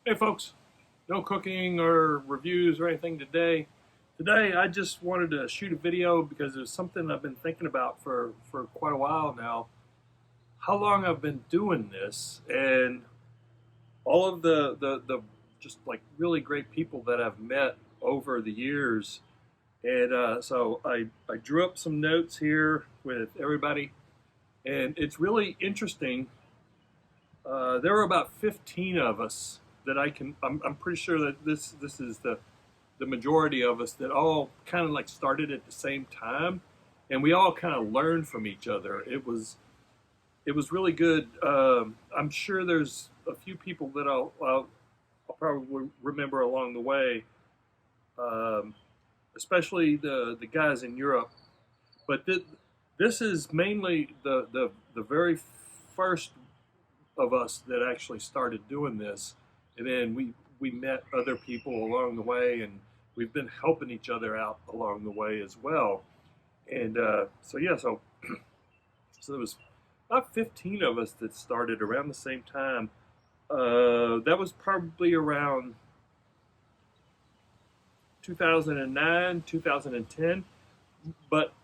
Hey folks, no cooking or reviews or anything today. Today I just wanted to shoot a video because it's something I've been thinking about for quite a while now. How long I've been doing this and all of the just like really great people that I've met over the years. And so I drew up some notes here with everybody, and it's really interesting. There were about 15 of us that I'm pretty sure that this is the majority of us that all kind of like started at the same time, and we all kind of learned from each other. It was really good. I'm sure there's a few people that I'll probably remember along the way, um, especially the guys in Europe. But this is mainly the very first of us that actually started doing this, and then we met other people along the way, and we've been helping each other out along the way as well. And so yeah, so there was about 15 of us that started around the same time. That was probably around 2009, 2010. But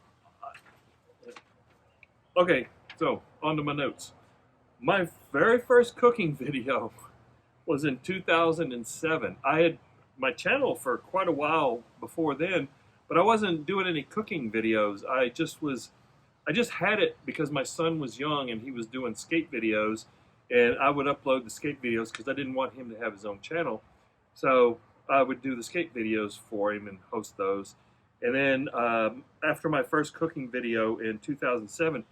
okay, so on to my notes. My very first cooking video was in 2007. I had my channel for quite a while before then, but I wasn't doing any cooking videos. I just had it because my son was young and he was doing skate videos, and I would upload the skate videos because I didn't want him to have his own channel. So I would do the skate videos for him and host those. And then after my first cooking video in 2007,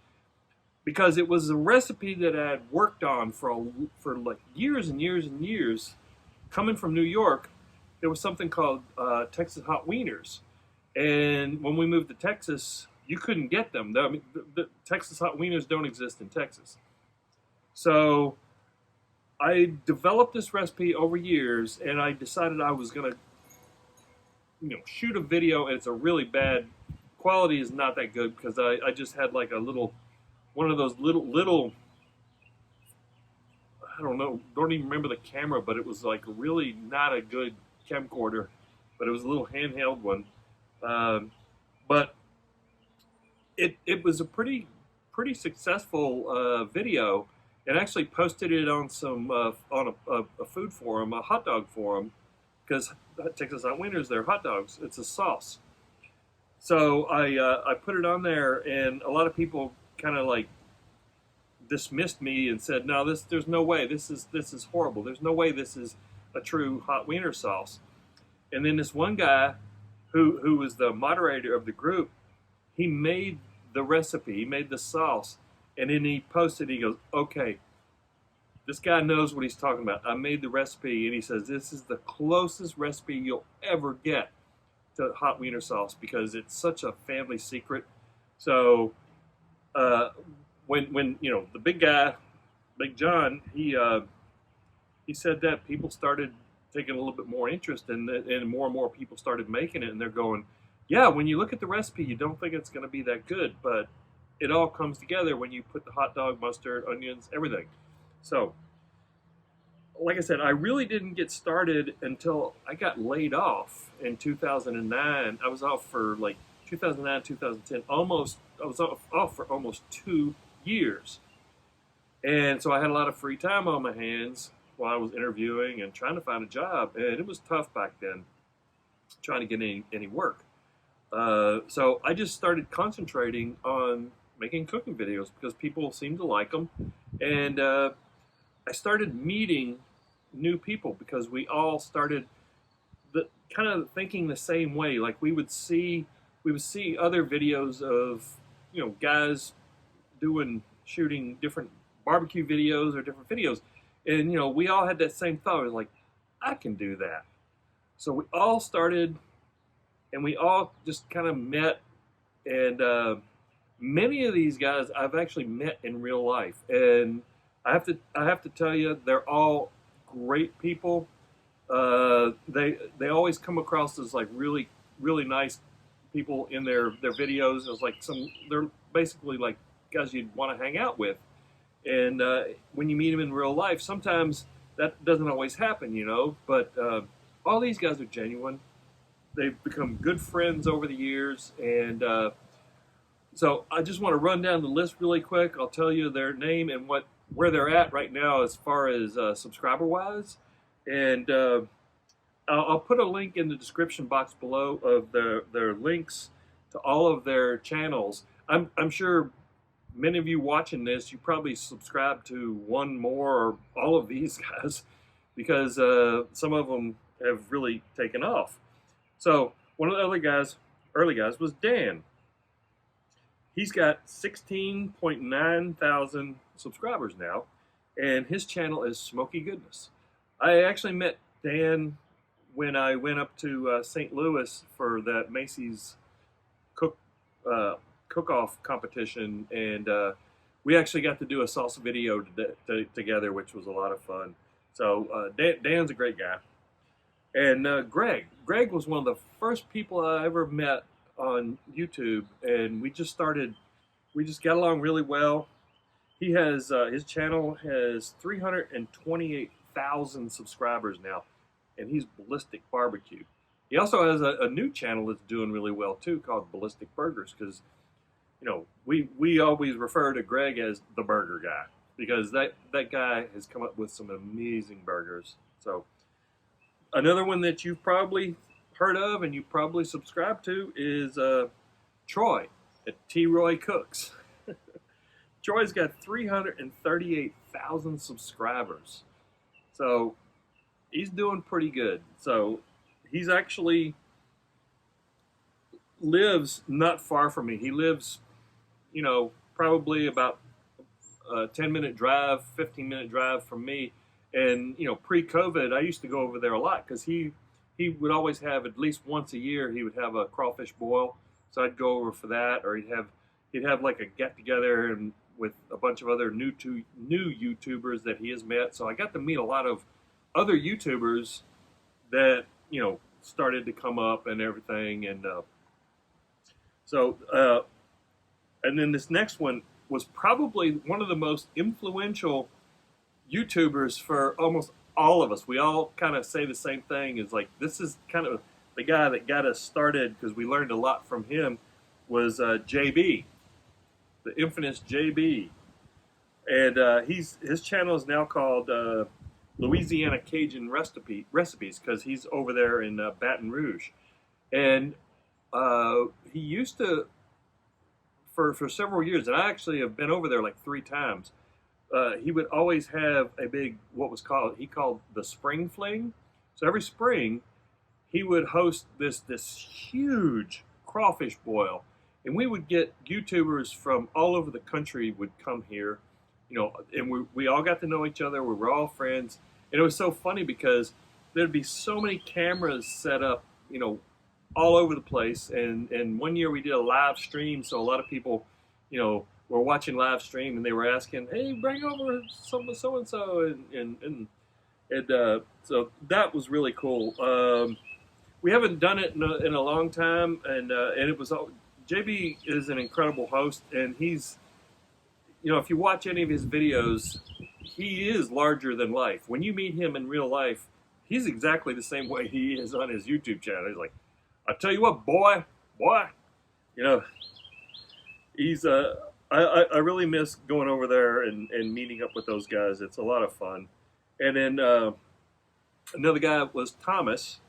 because it was a recipe that I had worked on for like years and years and years. Coming from New York, there was something called Texas hot wieners, and when we moved to Texas, you couldn't get them. I mean, the Texas hot wieners don't exist in Texas. So I developed this recipe over years, and I decided I was gonna, shoot a video. And it's a really bad quality. Is not that good because I just had like a little one of those little I don't know, don't even remember the camera, but it was like really not a good camcorder, but it was a little handheld one. Um, but it was a pretty successful video, and actually posted it on some on a food forum, a hot dog forum, because Texas hot wieners, they're hot dogs. It's a sauce. So I put it on there, and a lot of people kind of like dismissed me and said, "No, there's no way. This is horrible. There's no way this is a true hot wiener sauce." And then this one guy, who was the moderator of the group, he made the recipe. He made the sauce, and then he posted. He goes, "Okay, this guy knows what he's talking about. I made the recipe," and he says this is the closest recipe you'll ever get to hot wiener sauce because it's such a family secret. So uh, when the big guy, Big John, he said that people started taking a little bit more interest in it, and more people started making it, and they're going, yeah. When you look at the recipe, you don't think it's going to be that good, but it all comes together when you put the hot dog, mustard, onions, everything. So, like I said, I really didn't get started until I got laid off in 2009. I was off for like 2009, 2010, almost. I was off for almost 2 years. And so I had a lot of free time on my hands while I was interviewing and trying to find a job. And it was tough back then, trying to get any work. So I just started concentrating on making cooking videos because people seemed to like them. And I started meeting new people because we all started kind of thinking the same way. Like we would see other videos of guys shooting different barbecue videos or different videos, and we all had that same thought. It was like, I can do that. So we all started, and we all just kind of met, and many of these guys I've actually met in real life, and I have to tell you, they're all great people. They always come across as like really really nice people in their videos. It's like they're basically like guys you'd want to hang out with. And when you meet them in real life, sometimes that doesn't always happen, you know. But all these guys are genuine. They've become good friends over the years, and so I just want to run down the list really quick. I'll tell you their name and where they're at right now as far as subscriber wise, and I'll put a link in the description box below of their links to all of their channels. I'm sure many of you watching this, you probably subscribe to one more or all of these guys because some of them have really taken off. So one of the early guys was Dan. He's got 16.9 thousand subscribers now, and his channel is Smoky Goodness. I actually met Dan when I went up to St. Louis for that Macy's cook-off competition, and we actually got to do a salsa video together, which was a lot of fun. So Dan's a great guy. And Greg was one of the first people I ever met on YouTube, and we just got along really well. He has his channel has 328,000 subscribers now, and he's Ballistic Barbecue. He also has a new channel that's doing really well too, called Ballistic Burgers, because you know we always refer to Greg as the burger guy because that guy has come up with some amazing burgers. So another one that you've probably heard of and you probably subscribe to is Troy at T. Roy Cooks. Troy's got 338,000 subscribers, so he's doing pretty good. So he's actually lives not far from me. He lives, you know, probably about a 10-minute drive, 15-minute drive from me. And, you know, pre-COVID, I used to go over there a lot because he would always have, at least once a year, he would have a crawfish boil. So I'd go over for that, or he'd have like a get-together and with a bunch of other new YouTubers that he has met. So I got to meet a lot of other YouTubers that, you know, started to come up and everything. And and then this next one was probably one of the most influential YouTubers for almost all of us. We all kind of say the same thing. Is like, this is kind of the guy that got us started because we learned a lot from him, was JB, the infamous JB. And his channel is now called Louisiana Cajun Recipes because he's over there in Baton Rouge. And he used to, for several years, and I actually have been over there like 3 times, he would always have a big, he called the spring fling. So every spring, he would host this huge crawfish boil. And we would get YouTubers from all over the country would come here, you know, and we all got to know each other. We were all friends. And it was so funny because there'd be so many cameras set up, you know, all over the place. And one year we did a live stream, so a lot of people, you know, were watching live stream and they were asking, "Hey, bring over so and so," and so that was really cool. We haven't done it in a long time, and it was JB is an incredible host, and he's, you know, if you watch any of his videos, he is larger than life. When you meet him in real life, he's exactly the same way he is on his YouTube channel. He's like, "I tell you what, boy, you know." He's I really miss going over there and meeting up with those guys. It's a lot of fun. And then another guy was Thomas.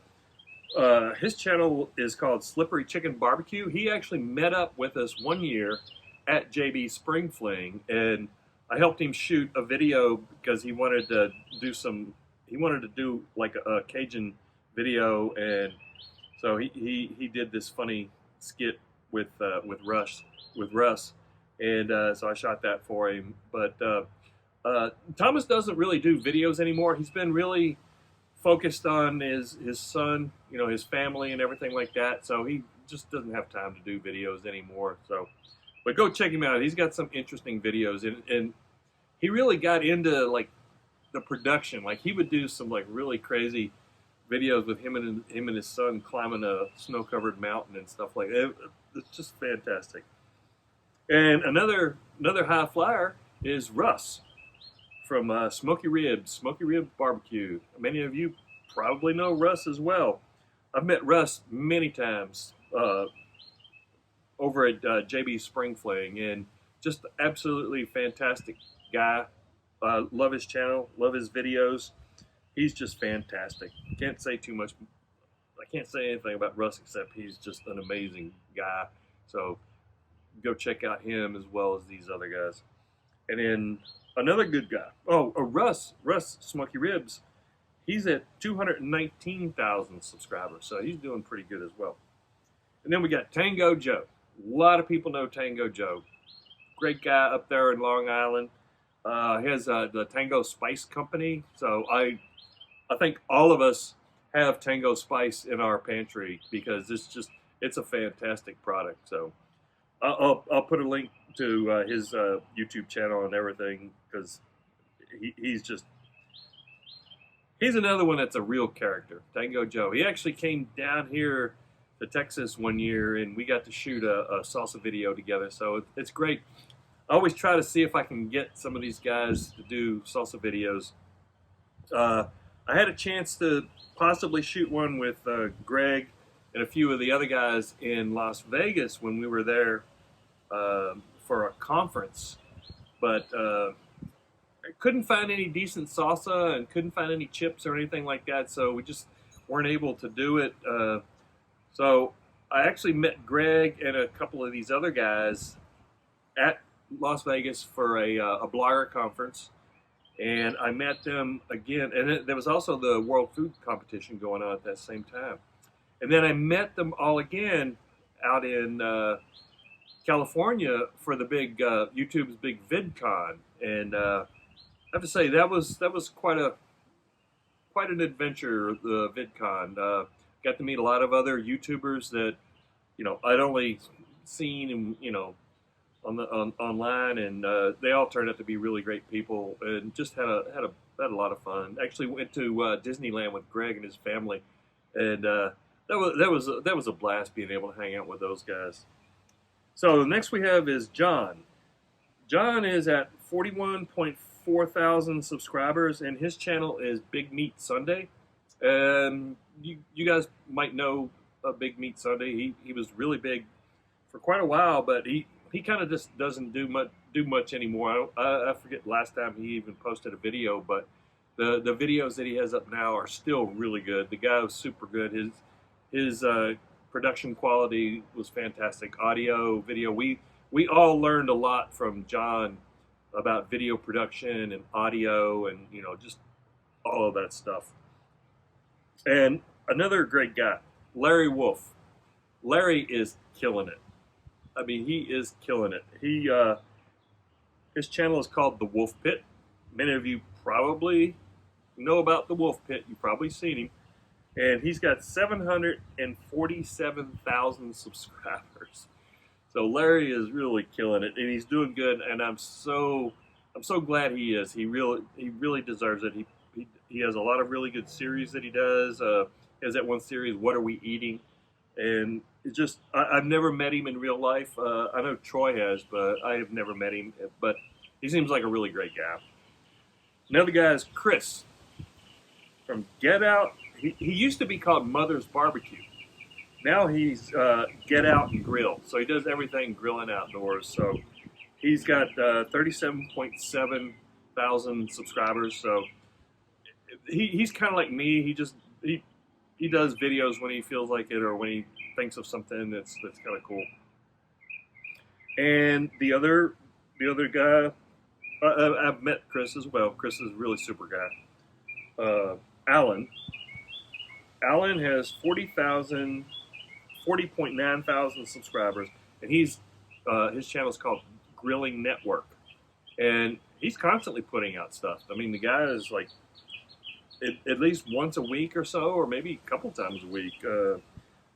His channel is called Slippery Chicken Barbecue. He actually met up with us one year at JB Spring Fling, and I helped him shoot a video because he wanted to do like a Cajun video, and so he did this funny skit with Russ, and so I shot that for him. But Thomas doesn't really do videos anymore. He's been really focused on his son, you know, his family and everything like that. So he just doesn't have time to do videos anymore. So, but go check him out. He's got some interesting videos, and he really got into like the production. Like he would do some like really crazy videos with him and his son climbing a snow-covered mountain and stuff like that. It's just fantastic. And another high flyer is Russ from Smoky Ribs Barbecue. Many of you probably know Russ as well. I've met Russ many times over at JB Spring Fling, and just absolutely fantastic guy. Love his channel, love his videos. He's just fantastic. Can't say too much. I can't say anything about Russ except he's just an amazing guy. So go check out him as well as these other guys. And then another good guy. Russ Smoky Ribs. He's at 219,000 subscribers, so he's doing pretty good as well. And then we got Tango Joe. A lot of people know Tango Joe. Great guy up there in Long Island. He has the Tango Spice Company. So I think all of us have Tango Spice in our pantry because it's a fantastic product. So I'll put a link to his YouTube channel and everything because he's another one that's a real character, Tango Joe. He actually came down here to Texas one year and we got to shoot a salsa video together. So it's great. I always try to see if I can get some of these guys to do salsa videos. I had a chance to possibly shoot one with Greg and a few of the other guys in Las Vegas when we were there for a conference, but I couldn't find any decent salsa and couldn't find any chips or anything like that, so we just weren't able to do it. So I actually met Greg and a couple of these other guys at Las Vegas for a blogger conference, and I met them again, and there was also the World Food Competition going on at that same time. And then I met them all again out in California for the big YouTube's big VidCon, and I have to say that was quite an adventure. The VidCon got to meet a lot of other YouTubers that I'd only seen online, and they all turned out to be really great people, and just had a lot of fun. Actually went to Disneyland with Greg and his family, and that was a blast being able to hang out with those guys. So next we have is John. John is at 41.4 thousand subscribers, and his channel is Big Meat Sunday. And you guys might know Big Meat Sunday. He was really big for quite a while, but he kind of just doesn't do much anymore. I forget last time he even posted a video, but the videos that he has up now are still really good. The guy was super good. His production quality was fantastic. Audio, video. We all learned a lot from John about video production and audio and just all of that stuff. And another great guy, Larry Wolf. Larry is killing it. I mean, he is killing it. His channel is called The Wolf Pit. Many of you probably know about The Wolf Pit. You've probably seen him. And he's got 747,000 subscribers. So Larry is really killing it, and he's doing good. And I'm so glad he is. He really deserves it. He has a lot of really good series that he does. He has that one series, What Are We Eating? And it's just, I've never met him in real life. I know Troy has, but I have never met him. But he seems like a really great guy. Another guy is Chris from Get Out. He used to be called Mother's Barbecue. Now he's Get Out and Grill. So he does everything grilling outdoors. So he's got 37.7 thousand subscribers. So he's kind of like me. He does videos when he feels like it or when he thinks of something that's kind of cool. And the other guy, I've met Chris as well. Chris is a really super guy. Alan has 40.9 thousand subscribers, and his channel is called Grilling Network, and he's constantly putting out stuff. I mean, the guy is like at least once a week or so, or maybe a couple times a week.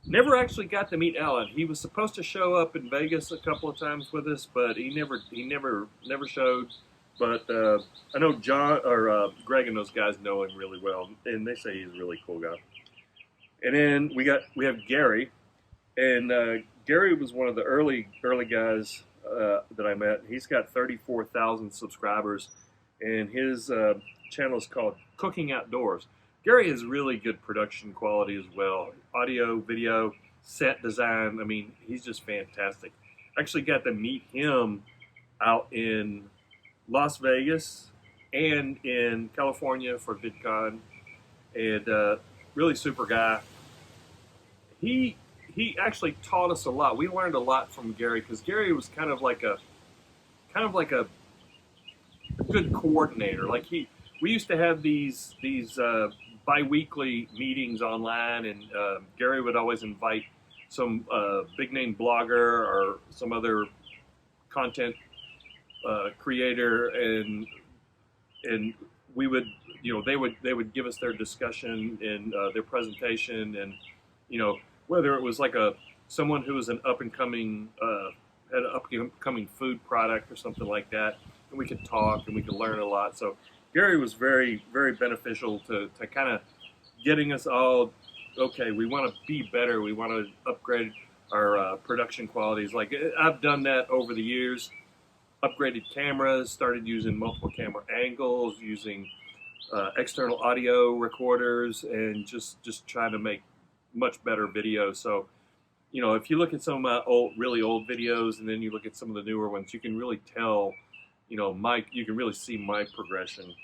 Never actually got to meet Alan. He was supposed to show up in Vegas a couple of times with us, but he never showed. But I know John or Greg and those guys know him really well, and they say he's a really cool guy. And then we have Gary, and Gary was one of the early guys that I met. He's got 34,000 subscribers, and his channel is called Cooking Outdoors. Gary has really good production quality as well. Audio, video, set design. I mean, he's just fantastic. Actually got to meet him out in Las Vegas and in California for VidCon, and really super guy. He actually taught us a lot. We learned a lot from Gary because Gary was kind of like a good coordinator. Like we used to have these bi-weekly meetings online, and Gary would always invite some big name blogger or some other content creator, and we would, they would give us their discussion and their presentation, and whether it was like someone who was an up and coming had an up and coming food product or something like that, and we could talk and we could learn a lot. So Gary was very, very beneficial to kind of getting us all, okay, we want to be better, we want to upgrade our production qualities. Like, I've done that over the years, upgraded cameras, started using multiple camera angles, using external audio recorders, and just trying to make much better videos. So, if you look at some of my really old videos, and then you look at some of the newer ones, you can really tell, you can really see my progression.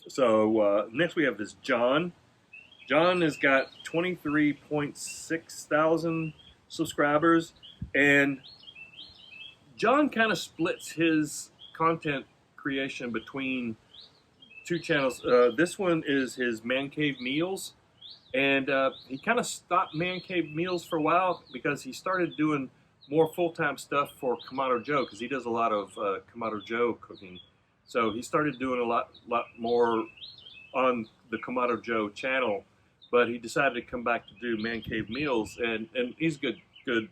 So next we have this John. John has got 23.6 thousand subscribers, and John kind of splits his content creation between two channels. This one is his Man Cave Meals, and he kind of stopped Man Cave Meals for a while because he started doing more full-time stuff for Kamado Joe, because he does a lot of Kamado Joe cooking. So he started doing a lot more on the Kamado Joe channel, but he decided to come back to do Man Cave Meals, and he's good. He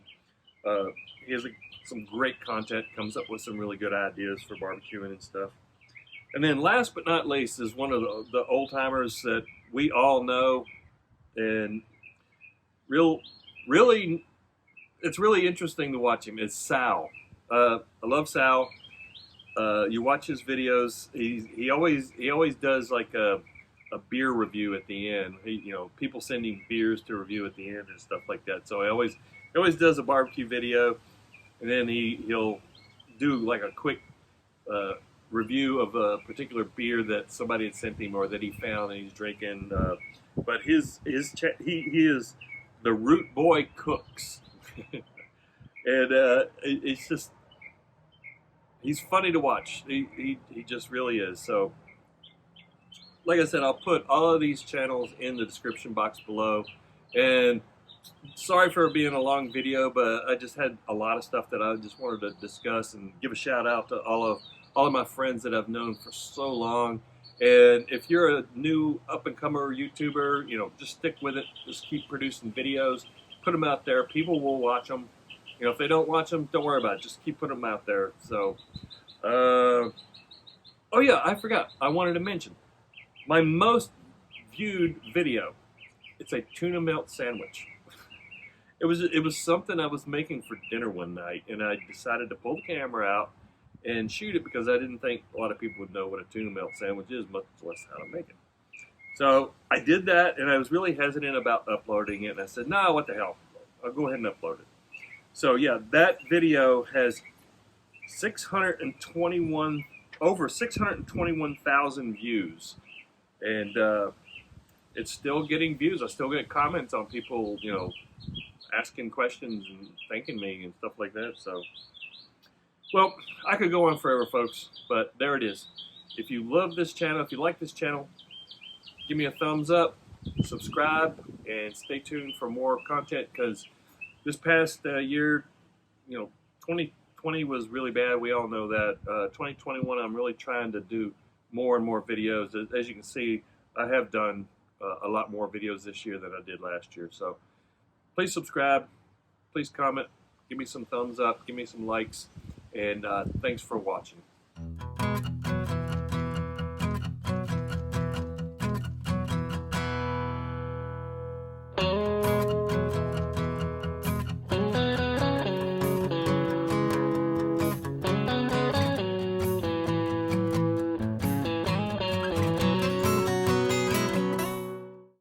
has some great content, comes up with some really good ideas for barbecuing and stuff. And then last but not least is one of the old timers that we all know, and really, it's really interesting to watch him. It's Sal. I love Sal. You watch his videos. He always does like a beer review at the end. People send him beers to review at the end and stuff like that. So he always does a barbecue video, and then he'll do like a quick review of a particular beer that somebody had sent him or that he found and he's drinking. But he is the Root Boy Cooks, and it's just, he's funny to watch. He just really is. So, like I said, I'll put all of these channels in the description box below. And sorry for it being a long video, but I just had a lot of stuff that I just wanted to discuss and give a shout out to all of my friends that I've known for so long. And if you're a new up-and-comer YouTuber, just stick with it. Just keep producing videos. Put them out there. People will watch them. If they don't watch them, don't worry about it. Just keep putting them out there. So, oh yeah, I forgot. I wanted to mention my most viewed video. It's a tuna melt sandwich. It was something I was making for dinner one night, and I decided to pull the camera out and shoot it because I didn't think a lot of people would know what a tuna melt sandwich is, much less how to make it. So I did that, and I was really hesitant about uploading it, and I said, no, what the hell, I'll go ahead and upload it. So yeah, that video has over 621,000 views, and it's still getting views. I still get comments on people, asking questions and thanking me and stuff like that. So, well, I could go on forever, folks, but there it is. If you love this channel, if you like this channel, give me a thumbs up, subscribe, and stay tuned for more content, because this past year, 2020 was really bad. We all know that. 2021, I'm really trying to do more and more videos. As you can see, I have done a lot more videos this year than I did last year. So please subscribe, please comment, give me some thumbs up, give me some likes, and thanks for watching.